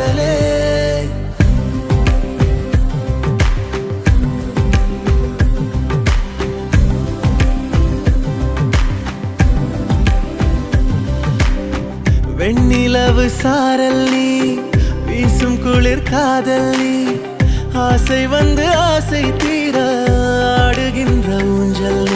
காதலே. வெண்ணிலவு சாரல் நீ, வீசும் குளிர் காதல் நீ, ஆசை வந்து ஆசை தீர ஆடுகின்ற ஊஞ்சல்